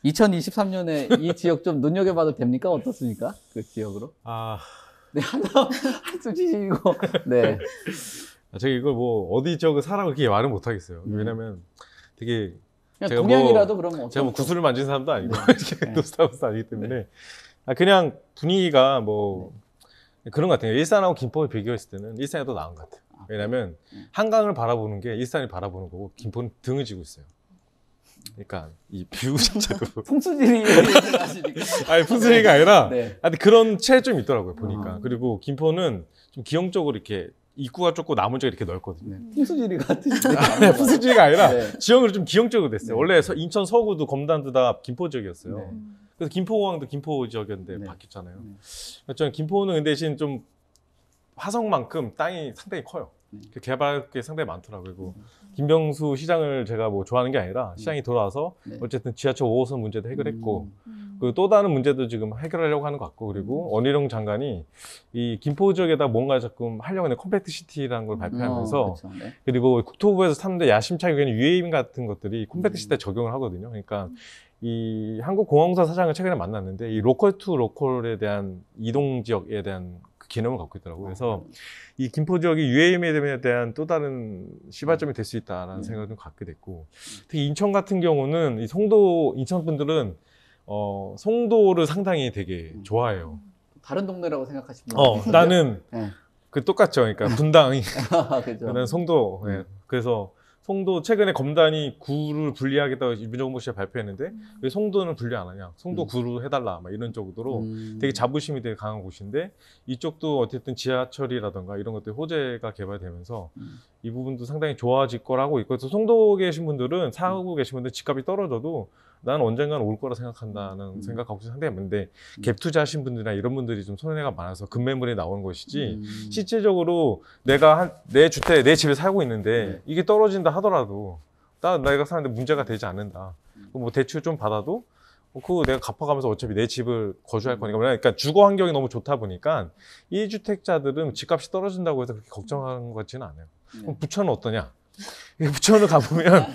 2023년에 이 지역 좀 눈여겨봐도 됩니까? 어떻습니까? 그 지역으로? 네, 한숨 쉬시고, 네. 제가 이걸 뭐, 어디 지역을 사라고 그렇게 말을 못 하겠어요. 왜냐면 되게, 제가 동양이라도 그러면 제가 뭐 구슬을 만진 사람도 아니고, 네. 노스타우스 아니기 때문에. 그냥 분위기가 뭐, 그런 것 같아요. 일산하고 김포를 비교했을 때는 일산이 더 나은 것 같아요. 왜냐면 한강을 바라보는 게 일산이 바라보는 거고 김포는 등을 지고 있어요. 그러니까 이 뷰 자체도 풍수지리 하시니까. 아니 풍수지리가 아니라 네. 그런 체점이 있더라고요 보니까. 그리고 김포는 좀 기형적으로 이렇게 입구가 좁고 나머지가 이렇게 넓거든요. 네. 풍수지리 같으신데. 풍수지리가 아니라 네. 지형을 좀 기형적으로 됐어요. 네. 원래 인천 서구도 검단도 다 김포 지역이었어요. 네. 그래서 김포공항도 김포 지역이었는데 네. 바뀌었잖아요. 네. 저는 김포는 그 대신 좀 화성만큼 땅이 상당히 커요. 개발할 게 상당히 많더라고요. 그리고 김병수 시장을 제가 뭐 좋아하는 게 아니라 시장이 돌아와서 네. 어쨌든 지하철 5호선 문제도 해결했고 그리고 또 다른 문제도 지금 해결하려고 하는 것 같고 그리고 원희룡 장관이 이 김포 지역에다 뭔가 조금 하려고 하는 컴팩트 시티라는 걸 발표하면서 그렇죠. 네. 그리고 국토부에서 탔는데 야심차게 UAM 같은 것들이 컴팩트 시티에 적용을 하거든요. 그러니까 이 한국공항공사 사장을 최근에 만났는데 이 로컬 투 로컬에 대한 이동 지역에 대한 그 개념을 갖고 있더라고요. 그래서 이 김포 지역이 UAM에 대한 또 다른 시발점이 될 수 있다라는 생각을 좀 갖게 됐고 특히 인천 같은 경우는 이 송도 인천 분들은 송도를 상당히 되게 좋아해요. 다른 동네라고 생각하시면 나는 네. 그 똑같죠. 그러니까 분당이 그렇죠. 나는 송도. 네. 그래서 송도 최근에 검단이 구를 분리하겠다고 윤정부 씨가 발표했는데 왜 송도는 분리 안 하냐? 송도 구로 해달라. 막 이런 정도로 되게 자부심이 되게 강한 곳인데 이쪽도 어쨌든 지하철이라던가 이런 것들 호재가 개발되면서 이 부분도 상당히 좋아질 거라고 있고 그래서 송도에 계신 분들은 사하고 계신 분들 집값이 떨어져도 나는 언젠가는 올 거라 생각한다는 생각하고 상당히 많은데 갭 투자하신 분들이나 이런 분들이 좀 손해가 많아서 급매물이 나오는 것이지 실제적으로 내가 내 주택, 내 집에 살고 있는데 이게 떨어진다 하더라도 내가 사는데 문제가 되지 않는다. 뭐 대출 좀 받아도 그거 내가 갚아가면서 어차피 내 집을 거주할 거니까. 그러니까 주거 환경이 너무 좋다 보니까 1주택자들은 집값이 떨어진다고 해서 그렇게 걱정하는 것 같지는 않아요. 그럼 부천은 어떠냐? 부천을 가보면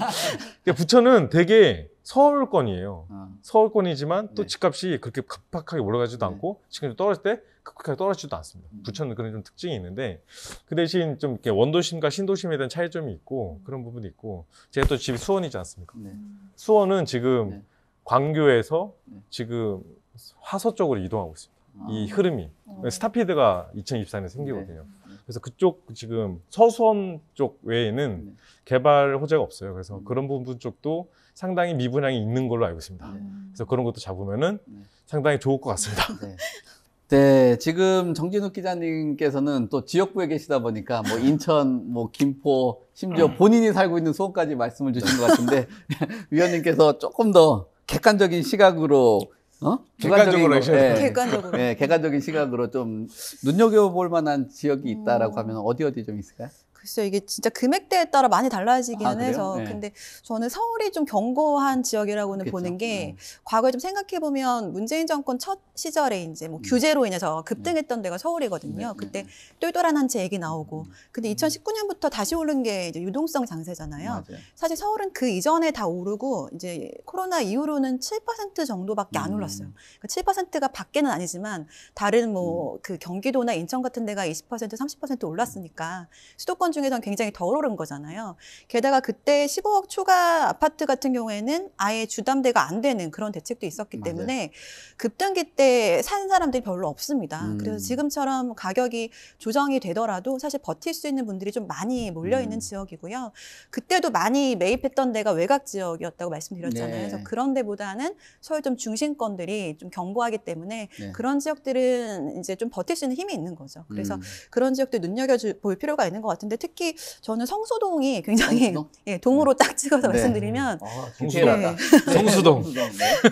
부천은 되게 서울권이에요. 서울권이지만 또 집값이 그렇게 급박하게 올라가지도 않고 지금 떨어질 때 급하게 떨어지지도 않습니다. 부천은 그런 좀 특징이 있는데 그 대신 좀 이렇게 원도심과 신도심에 대한 차이점이 있고 그런 부분이 있고 제가 또 집이 수원이지 않습니까? 수원은 지금 광교에서 지금 화서 쪽으로 이동하고 있습니다. 이 흐름이 스타피드가 2024년에 생기거든요. 그래서 그쪽 지금 서수원 쪽 외에는 개발 호재가 없어요. 그래서 그런 부분 쪽도 상당히 미분양이 있는 걸로 알고 있습니다. 그래서 그런 것도 잡으면은 상당히 좋을 것 같습니다. 네, 지금 정진욱 기자님께서는 또 지역구에 계시다 보니까 뭐 인천, 뭐 김포, 심지어 본인이 살고 있는 수원까지 말씀을 주신 것 같은데 위원님께서 조금 더 객관적인 시각으로 객관적으로 객관적으로 네, 객관적인 시각으로 좀 눈여겨볼 만한 지역이 있다라고 하면 어디 좀 있을까요? 글쎄요, 이게 진짜 금액대에 따라 많이 달라지기는 해서. 네. 근데 저는 서울이 좀 견고한 지역이라고는 보는 게 과거에 좀 생각해보면 문재인 정권 첫 시절에 이제 뭐 규제로 인해서 급등했던 데가 서울이거든요. 그때 똘똘한 한 채 얘기 나오고. 근데 2019년부터 다시 오른 게 이제 유동성 장세잖아요. 맞아요. 사실 서울은 그 이전에 다 오르고 이제 코로나 이후로는 7% 정도밖에 안 올랐어요. 그러니까 7%가 밖에는 아니지만 다른 뭐 그 경기도나 인천 같은 데가 20%, 30% 올랐으니까 수도권 중에서는 굉장히 덜 오른 거잖아요. 게다가 그때 15억 초과 아파트 같은 경우에는 아예 주담대가 안 되는 그런 대책도 있었기 때문에 급등기 때 산 사람들이 별로 없습니다. 그래서 지금처럼 가격이 조정이 되더라도 사실 버틸 수 있는 분들이 좀 많이 몰려있는 지역이고요. 그때도 많이 매입했던 데가 외곽 지역이었다고 말씀드렸잖아요. 그래서 그런 데보다는 서울 좀 중심권들이 좀 견고하기 때문에 그런 지역들은 이제 좀 버틸 수 있는 힘이 있는 거죠. 그래서 그런 지역들 눈여겨볼 필요가 있는 것 같은데 특히 저는 성수동이 굉장히 동으로 딱 찍어서 말씀드리면 디테일하다. 성수동.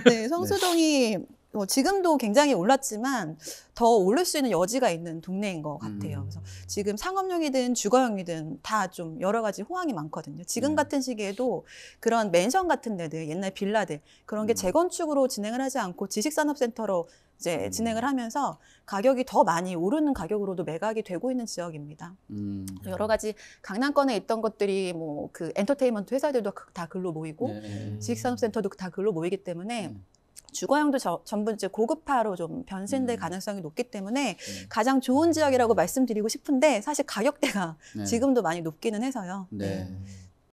네, 성수동이 지금도 굉장히 올랐지만 더 오를 수 있는 여지가 있는 동네인 것 같아요. 그래서 지금 상업용이든 주거용이든 다 좀 여러 가지 호황이 많거든요. 지금 같은 시기에도 그런 맨션 같은 데들, 옛날 빌라들 그런 게 재건축으로 진행을 하지 않고 지식산업센터로 이제 진행을 하면서 가격이 더 많이 오르는 가격으로도 매각이 되고 있는 지역입니다. 여러 가지 강남권에 있던 것들이 뭐 그 엔터테인먼트 회사들도 다 글로 모이고 네. 지식산업센터도 다 글로 모이기 때문에 주거형도 전부 이제 고급화로 좀 변신될 가능성이 높기 때문에 가장 좋은 지역이라고 말씀드리고 싶은데 사실 가격대가 네. 지금도 많이 높기는 해서요. 네.